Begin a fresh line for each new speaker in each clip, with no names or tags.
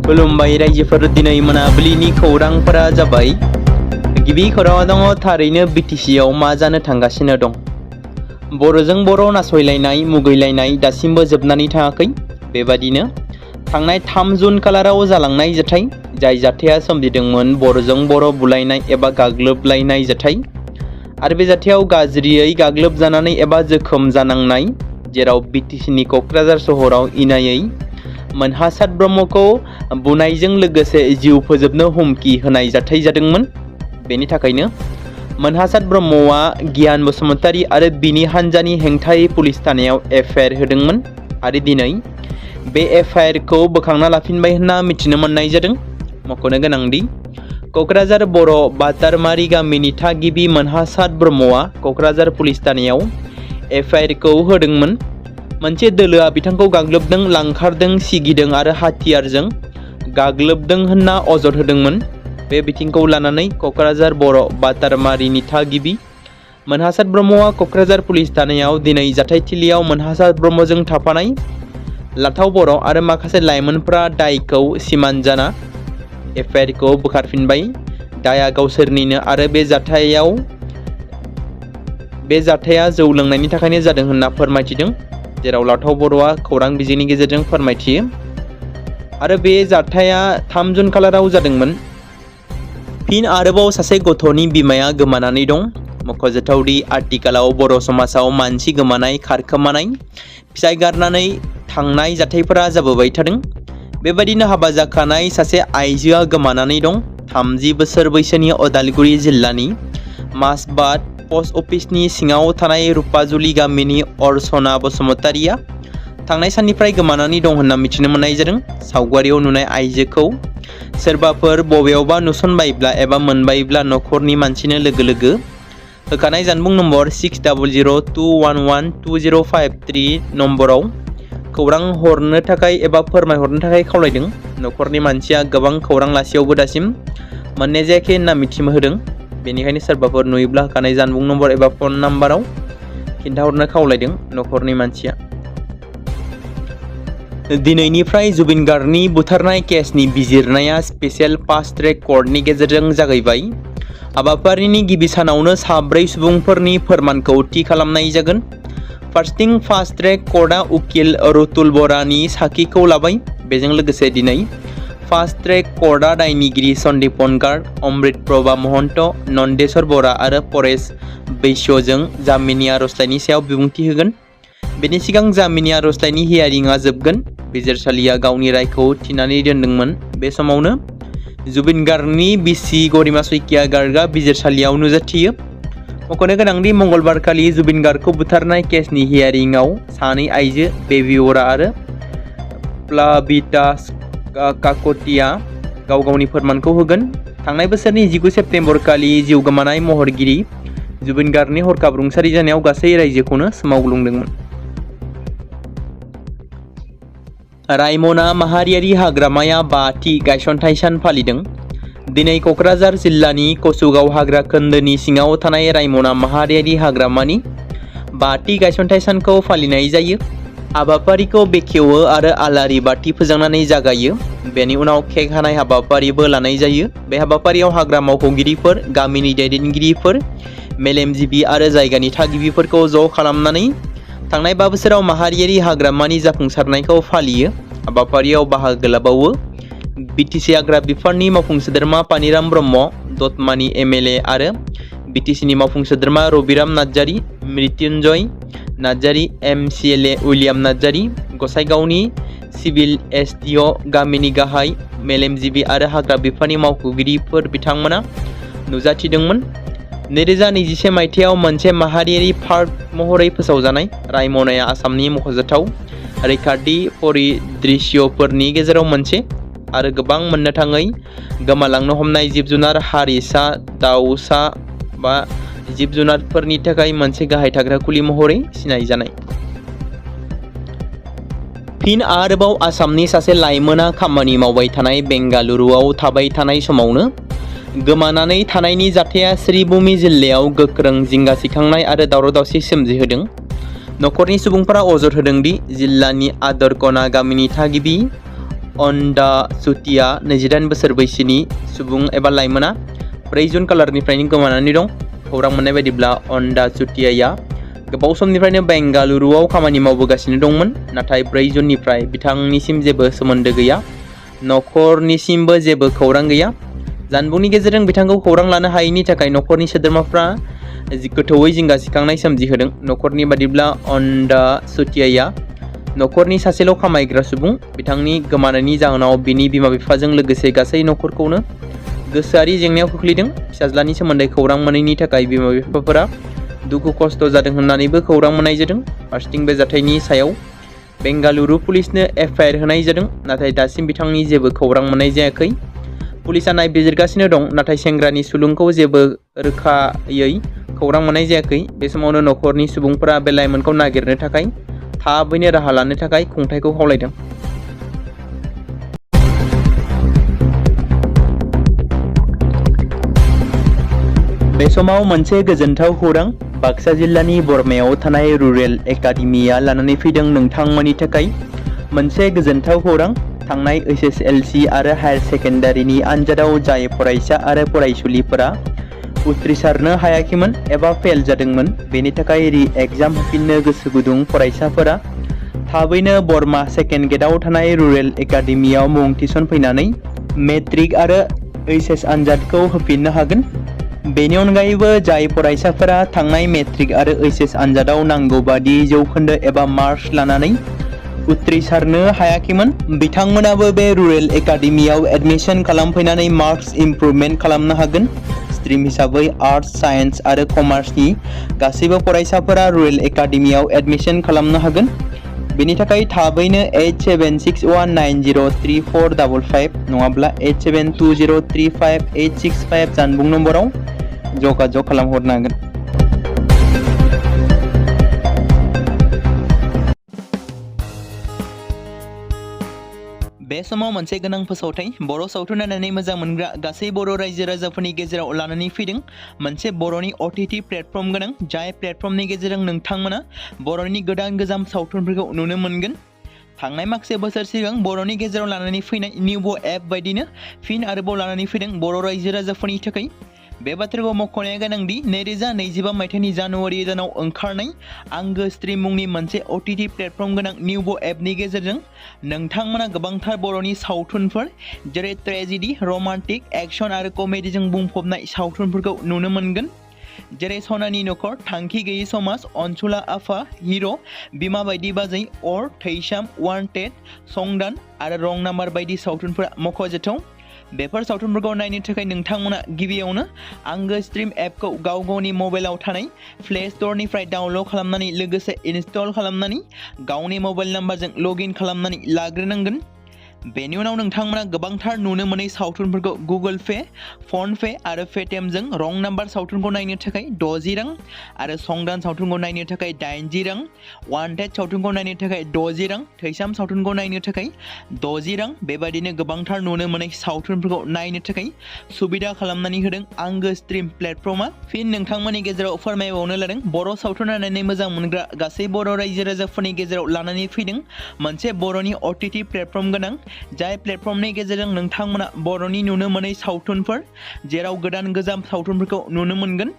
खुलुमबाय रायजोफोर, दिनै मोनाबिलिनि खौरांफोरा जाबाय। गिबि खौराङाव दङ थारैनो बिटिसिआव मा जानो थांगासिनो दं। बर'जों बर' नासयलायनाय मुगैलायनाय दासिमबो जोबनानै थाङाखै। बेबादिनो थांनाय 3 जुन खालाराव जालांनाय जाथाय, जाय जाथाया सोमजिदोंमोन बर'जों बर' बुलायनाय एबा गाग्लोबलायनाय जाथाय, आरो बे जाथायाव गाज्रियै गाग्लोबजानानै एबा जोखोम जानांनाय, जेराव बिटिसिनि क'क्राझार सहराव इनायै मोनहासाद ब्रह्मखौ बुनायजों लोगोसे जिउ फोजोबनो हुमखि होनाय जाथाय जादोंमोन। बेनि थाखायनो मोनहासाद ब्रह्मआ गियान बसुमतारी आरो बिनि हान्जानि हेंथायै पुलिस थानायाव एफआइआर होदोंमोन आरो दिनै बे एफआइआरखौ बोखांना लाफिनबाय होनना मिथिनो मोननाय जादों। मख'नो गोनांदि क'क्राझार बर' बातारमारि गामिनि थागिबि मोनहासाद ब्रह्मआ क'क्राझार पुलिस थानायाव एफआइआरखौ होदोंमोन। मोनसे दोलोआ बिथांखौ गाग्लोबदों, लांखारदों, सिगिदों आरो हाथियारजों गाग्लोबदों होनना अजद होदोंमोन। बे बिथिंखौ लानानै क'क्राझार बर' बातारमारिनि थागिबि मोनहासाद ब्रह्मआ क'क्राझार पुलिस थानायाव दिनै जाथायथिलियाव मोनहासाद ब्रह्मजों थाफानाय लाथाव बर' आरो माखासे लाइमोनफोरा दायखौ सिमान जाना एफआइआरखौ बोखारफिनबाय। दाया गावसोरनिनो आरो बे जाथाया जौ लोंनायनि थाखायनो जादों होनना फोरमायथिदों, जेराव लाथाव बर'आ खौरां बिजोंनि गेजेरजों फोरमायथियो। आरो बे जाथाया 3 जुन खालाराव जादोंमोन। फिन आरोबाव सासे गथ'नि बिमाया गोमानानै दं। मख'जाथावदि आथिखालाव बर' समाजाव मानसि गोमानाय, खारखोमानाय, फिसाय गारनानै थांनाय जाथायफोरा जाबोबाय थादों। बेबायदिनो हाबा जाखानाय सासे आइजोआ गोमानानै दं। 30 बोसोर बैसोनि उदालगुरि जिल्लानि मासबाद पस्ट अफिसनि सिङाव थानाय रुपाजुलि गामिनि अर्चना बसुमतारीया थांनाय साननिफ्राय गोमानानै दं होनना मिथिनो मोननाय जादों। सावगारियाव नुनाय आइजोखौ सोरबाफोर बबेयावबा नुसनबायब्ला एबा मोनबायब्ला न'खरनि मानसिनो लोगो लोगो होखानाय जानबुं नम्बर 6002112053 नम्बराव खौरां हरनो थाखाय एबा फोरमायहरनो थाखाय खावलायदों। न'खरनि मानसिया गोबां खौरां लासेयावबो दासिम मोननाय जायाखै होनना मिथिहोदों। बेनिखायनो सोरबाफोर नुयोब्ला होखानाय जानबुं नम्बर एबा फन नाम्बाराव खिन्थाहरनो खावलायदों न'खरनि मानसिया। दिनैनिफ्राय जुबिन गार्गनि बुथारनाय केसनि बिजिरनाया स्पेशल फास्ट ट्रेक कर्टनि गेजेरजों जागायबाय। हाबाफारिनि गिबि सानावनो 4 सुबुंफोरनि फोरमानखौ थि खालामनाय जागोन। फार्स्टिं फास्ट ट्रेक कर्टआ उकिल रुतुल बरानि साखिखौ लाबाय। बेजों लोगोसे दिनै फास्ट ट्रेक कर्टआ दायनिगिरि सन्दीपन गार्ग, अमृत प्रभा महन्त, नन्देश्वर बरा आरो परेश बैश्यजों जामिननि आर'जलाइनि सायाव बिबुंथि होगोन। बेनि सिगां जामिननि आर'जलाइनि हियारिंआ जोबगोन। बिजिरसालिया गावनि रायखौ थिनानै दोनदोंमोन। बे समावनो जुबिन गार्गनि बिसि गरिमा सैकिया गार्गआ बिजिरसालियाव नुजाथियो। मख'नो गोनांदि मंगलबारखालि जुबिन गार्गखौ बुथारनाय केसनि हियारिंआव 2 आइजो बेबी वरा आरो प्लाबिता काकतिया गाव गावनि फोरमानखौ होगोन। थांनाय बोसोरनि 19 सेप्तेम्बर खालि जिउ गोमानाय महरगिरि जुबिन गार्गनि हरखाब रुंसारि जानायाव गासै रायजोखौनो सोमावग्लुंदोंमोन। रायमना माहारियारि हाग्रामाया 5थि गायसनथाय सान फालिदों। दिनै क'क्राझार जिल्लानि कसुगाव हाग्रा खोन्दोनि सिङाव थानाय रायमना माहारियारि हाग्रामानि 5थि गायसनथाय सानखौ फालिनाय जायो। हाबाफारिखौ बेखेवो आरो आलारि बाथि फोजोंनानै जागायो। बेनि उनाव केक हानाय हाबाफारिबो लानाय जायो। बे हाबाफारियाव हाग्रा मावख'गिरिफोर, गामिनि दैदेनगिरिफोर, मेलेमजिबि आरो जायगानि थागिबिफोरखौ ज' खालामनानै थांनाय 5 बोसोराव माहारियारि हाग्रामानि जाफुंसारनायखौ फालियो। हाबाफारियाव बाहागो लाबावो बिटिसि हाग्रा बिफाननि मावफुं सोद्रोमा पानिराम ब्रह्म, दतमानि एमएलए आरो बिटिसिनि मावफुं सोद्रोमा रबिराम नार्जारी, मृत्युन्जय नार्जारी, एमसिएलए उइलियाम नार्जारी, गसाइगावनि सिभिल एसडिअ, गामिनि गाहाय, मेलेमजिबि आरो हाग्रा बिफाननि मावख'गिरिफोर बिथांमोना नुजाथिदोंमोन। 2021 मायथाइयाव मोनसे माहारियारि पार्क महरै फोसावजानाय रायमनाया आसामनि मख'जाथाव रैखाथि परिदृश्यफोरनि गेजेराव मोनसे आरो गोबां मोननो थाङै गोमालांनो हमनाय जिब-जुनार, हारिसा, दाउसा बा जिब-जुनारफोरनि थाखाय मोनसे गाहाय थाग्रा खुलि महरै सिनायजानाय। फिन आरोबाव आसामनि सासे लाइमोना खामानि मावबाय थानाय बेंगालुरुआव थाबाय थानाय समावनो गोमानानै थानायनि जाथाया श्रीभूमि जिल्लायाव गोख्रों जिंगा सिखांनाय आरो दावराव-दावसि सोमजिहोदों। न'खरनि सुबुंफोरा अजद होदों दि जिल्लानि आदरकना गामिनि थागिबि अन्डा सुटिया 28 बोसोर बैसोनि सुबुं एबा लाइमोना 4 जुन खालारनिफ्रायनो गोमानानै दं। खौरां मोननाय बायदिब्ला अन्डा सुटियाया गोबाव समनिफ्रायनो बेंगालुरुआव खामानि मावबोगासिनो दंमोन, नाथाय 4 जुननिफ्राय बिथांनिसिम जेबो सोमोन्दो गैया, नखरनिसिमबो जेबो खौरां गैया। जानबुंनि गेजेरजों बिथांखौ खौरां लानो हायैनि थाखाय नखरनि सोद्रोमाफ्रा गोथौवै जिंगा सिखांनाय सोमजिहोदों। नखरनि बादिब्ला अन्डा सुटियाया नखरनि सासेल' खामायग्रा सुबुं। बिथांनि गोमानायनि जाहोनाव बिनि बिमा-बिफाजों लोगोसे गासै नखरखौनो गोसोआरि जेंनायाव खोख्लैदों। फिसाज्लानि सोमोन्दै खौरां मोनैनि थाखाय बिमा-बिफाफोरा दुखु खस्थ' जादों होननानैबो खौरां मोननाय जादों। फारसेथिं बे जाथायनि सायाव बेंगालुरु पुलिसनो एफआइआर होनाय जादों, नाथाय दासिम बिथांनि जेबो खौरां मोननाय जायाखै। पुलिसा नायबिजिरगासिनो दं, नाथाय सेंग्रानि सुलुंखौ जेबो रोखायै खौरां मोननाय जायाखै। बे समावनो नखरनि सुबुंफोरा बे लाइमोनखौ नागिरनो थाखाय थाबैनो राहा लानो थाखाय खुंथायखौ खावलायदों। बे समाव मोनसे गोजोनथाव खौरां बाक्सा जिल्लानि बरमायाव थानाय रुरेल एकाडेमिया लानानै फैदों नोंथांमोननि थाखाय मोनसे गोजोनथाव खौरां। थांनाय एसएसएलसी आरो हायार सेकेन्डारिनि आनजादाव जाय फरायसा आरो फरायसुलिफोरा उथ्रिसारनो हायाखैमोन एबा फेल जादोंमोन, बेनि थाखाय रि-एग्जाम होफिननो गोसो गुदुं फरायसाफोरा थाबैनो बरमा सेकेन्ड गेटआव थानाय रुरेल एकाडेमियाव मुं थिसनफैनानै मेट्रिक आरो एचएस आनजादखौ होफिननो हागोन। बेनि अनगायैबो जाय फरायसाफोरा थांनाय मेट्रिक आरो एचएस आनजादाव नांगौ बादि जौखोन्दो एबा मार्कस लानानै उथ्रिसारनो हायाखैमोन, बिथांमोनाबो बे रुरेल एकाडेमियाव एडमिशन खालामफैनानै मार्कस इमप्रुभमेन्ट खालामनो हागोन। स्ट्रिम हिसाबै आर्टस, साइन्स आरो कमार्सनि गासैबो फरायसाफोरा रुरेल एकाडेमियाव एडमिशन खालामनो हागोन। बेनि थाखाय थाबैनो 8761903455 नङाब्ला 8720358865 जानबुं नम्बराव जगाजग खालामहरनो हागोन। बे समाव मोनसे गोनां फोसावथाय बर' सावथुन नायनानै मोजां मोनग्रा गासै बर' रायजो राजाफोरनि गेजेराव लानानै फैदों मोनसे बर'नि OTT प्लेटफर्म गोनां, जाय प्लेटफर्मनि गेजेरजों नोंथांमोना बर'नि गोदान गोजाम सावथुनफोरखौ नुनो मोनगोन। थांनाय माखासे बोसोर सिगां बर'नि गेजेराव लानानै फैनाय निउबो एप बायदिनो फिन आरोबाव लानानै फैदों बर' रायजो राजाफोरनि थाखाय। बे बाथ्राखौ मख'नाया गोनांदि 2025 मायथाइनि जानुवारि दानाव ओंखारनाय आंगो स्ट्रिम मुंनि मोनसे OTT प्लेटफर्म गोनां निउबो एपनि गेजेरजों नोंथांमोना गोबांथार बर'नि सावथुनफोर जेरै ट्रेजेडि, रमान्टिक, एक्शन आरो कमेडिजों बुंफबनाय सावथुनफोरखौ नुनो मोनगोन। जेरै सनानि नखर, थांखि गैयै समाज, अनसुला आफा, हिर', बिमा बायदि बाजै, अर, थैसाम, वान्टेड, संदान आरो रं नाम्बार बायदि सावथुनफोरा मख'जाथाव। बेफोर सावथुनफोरखौ नायनो थाखाय नोंथांमोना गिबियावनो आंगो स्ट्रिम एपखौ गाव गावनि मबाइलाव थानाय प्ले स्ट'रनिफ्राय डाउनल'ड खालामनानै लोगोसे इनस्टल खालामनानै गावनि मबाइल नाम्बारजों लगइन खालामनानै लाग्रोनांगोन। बेनि उनाव नोंथांमोना गोबांथार नुनो मोनै सावथुनफोरखौ गुगोल पे, फन पे आरो पेटिएमजों रं नाम्बार सावथुनखौ नायनो थाखाय 60 रां आरो संदान सावथुनखौ नायनो थाखाय 80 रां, वान्टेड सावथुनखौ नायनो थाखाय 60 रां, थैसाम सावथुनखौ नायनो थाखाय 60 रां, बेबादिनो गोबांथार नुनो मोनै सावथुनफोरखौ नायनो थाखाय सुबिदा खालामनानै होदों आंगो स्ट्रिम प्लेटफर्मा। फिन नोंथांमोननि गेजेराव फोरमायबावनो लादों बर' सावथुन नायनानै मोजां मोनग्रा गासै बर' रायजो राजाफोरनि गेजेराव लानानै फैदों मोनसे बर'नि OTT प्लेटफर्म गोनां, जाय प्लेटफर्मनि गेजेरजों नोंथांमोना बर'नि नुनो मोनै सावथुनफोर जेराव गोदान गोजाम सावथुनफोरखौ नुनो मोनगोन।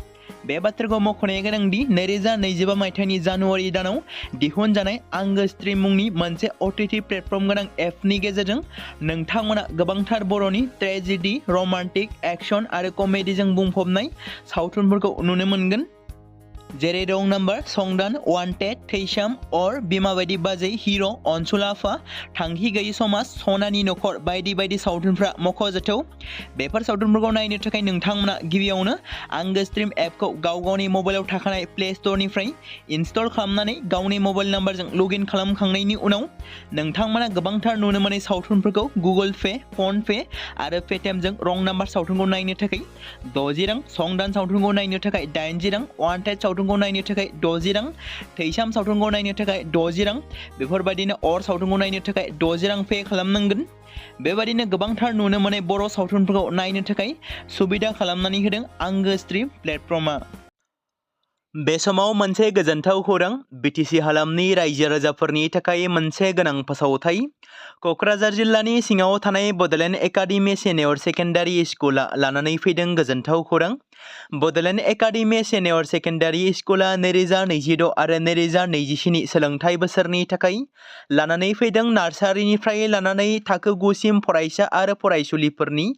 बे बाथ्राखौ मख'नाया गोनांदि 2025 मायथाइनि जानुवारि दानाव दिहुनजानाय आंगो स्ट्रिम मुंनि मोनसे OTT प्लेटफर्म गोनां एपनि गेजेरजों नोंथांमोना गोबांथार बर'नि ट्रेजेडि, रमान्टिक, एक्शन आरो कमेडिजों बुंफबनाय सावथुनफोरखौ नुनो मोनगोन। जेरै रं नाम्बार, संदान, वान्टेड, थैसाम, अर, बिमा बायदि बाजै, हिर', अनसुला आफा, थांखि गैयै समाज, सनानि नखर बायदि बायदि सावथुनफ्रा मख'जाथाव। बेफोर सावथुनफोरखौ नायनो थाखाय नोंथांमोना गिबियावनो आंगो स्ट्रिम एपखौ गाव गावनि मबाइलाव थाखानाय प्ले स्ट'रनिफ्राय इनस्टल खालामनानै गावनि मबाइल नाम्बारजों लगइन खालामखांनायनि उनाव नोंथांमोना गोबांथार नुनो मोनै सावथुनफोरखौ गुगोल पे, फन पे आरो पेटिएमजों रं नाम्बार सावथुनखौ नायनो थाखाय 60 रां, संदान सावथुनखौ नायनो थाखाय 80 रां, वान्टेड सावथुनखौ नायनो थाखाय 60 रां, थैसाम सावथुनखौ नायनो थाखाय 60 रां, बेफोरबायदिनो अर सावथुनखौ नायनो थाखाय 60 रां पे खालामनांगोन। बेबायदिनो गोबांथार नुनो मोनै बर' सावथुनफोरखौ नायनो थाखाय सुबिदा खालामनानै होदों आंगो स्ट्रिम प्लेटफर्मा। बे समाव मोनसे गोजोनथाव खौरां बिटिसि हालामनि रायजो राजाफोरनि थाखाय मोनसे गोनां फोसावथाय। क'क्राझार जिल्लानि सिङाव थानाय बड'लेण्ड एकाडेमि सेनियर सेकेन्डारि स्कुला लानानै फैदों गोजोनथाव खौरां। बड'लेण्ड एकाडेमि सेनियर सेकेन्डारि स्कुला 2026 आरो 2027 सोलोंथाइ बोसोरनि थाखाय लानानै फैदों नार्सारिनिफ्राय लानानै थाखो 9 सिम फरायसा आरो फरायसुलिफोरनि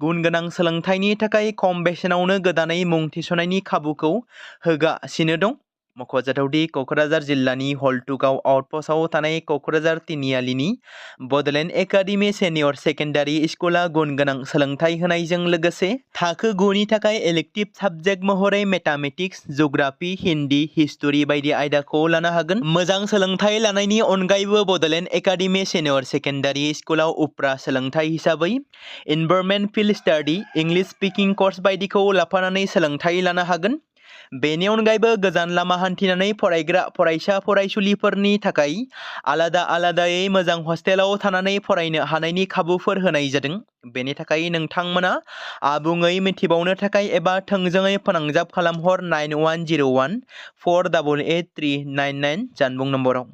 गुन गोनां सोलोंथाइनि थाखाय खम बेसेनावनो गोदानै मुं थिसननायनि खाबुखौ होगासिनो दं। मख'जाथावदि क'क्राझार जिल्लानि हल्टुगाव आउटपस्टआव थानाय क'क्राझार तिनिआलिनि बड'लेण्ड एकाडेमि सेनियर सेकेन्डारि स्कुला गुन गोनां सोलोंथाइ होनायजों लोगोसे थाखो 9 नि थाखाय इलेक्टिभ साबजेक्ट महरै मेथामेटिक्स, जिअ'ग्राफि, हिन्दी, हिस्टरि बायदि आयदाखौ लानो हागोन। मोजां सोलोंथाइ लानायनि अनगायैबो बड'लेण्ड एकाडेमि सेनियर सेकेन्डारि स्कुलाव उफ्रा सोलोंथाइ हिसाबै environment field study, English speaking course बायदिखौ लाफानानै सोलोंथाइ लानो हागोन। बेनि अनगायैबो गोजान लामा हान्थिनानै फरायग्रा फरायसा फरायसुलिफोरनि थाखाय आलादा आलादायै मोजां हस्टेलाव थानानै फरायनो हानायनि खाबुफोर होनाय जादों। बेनि थाखाय नोंथांमोना आबुङै मिथिबावनो थाखाय एबा थोंजोङै फोनांजाब खालामहर 9101 488 399 जानबुं नम्बराव।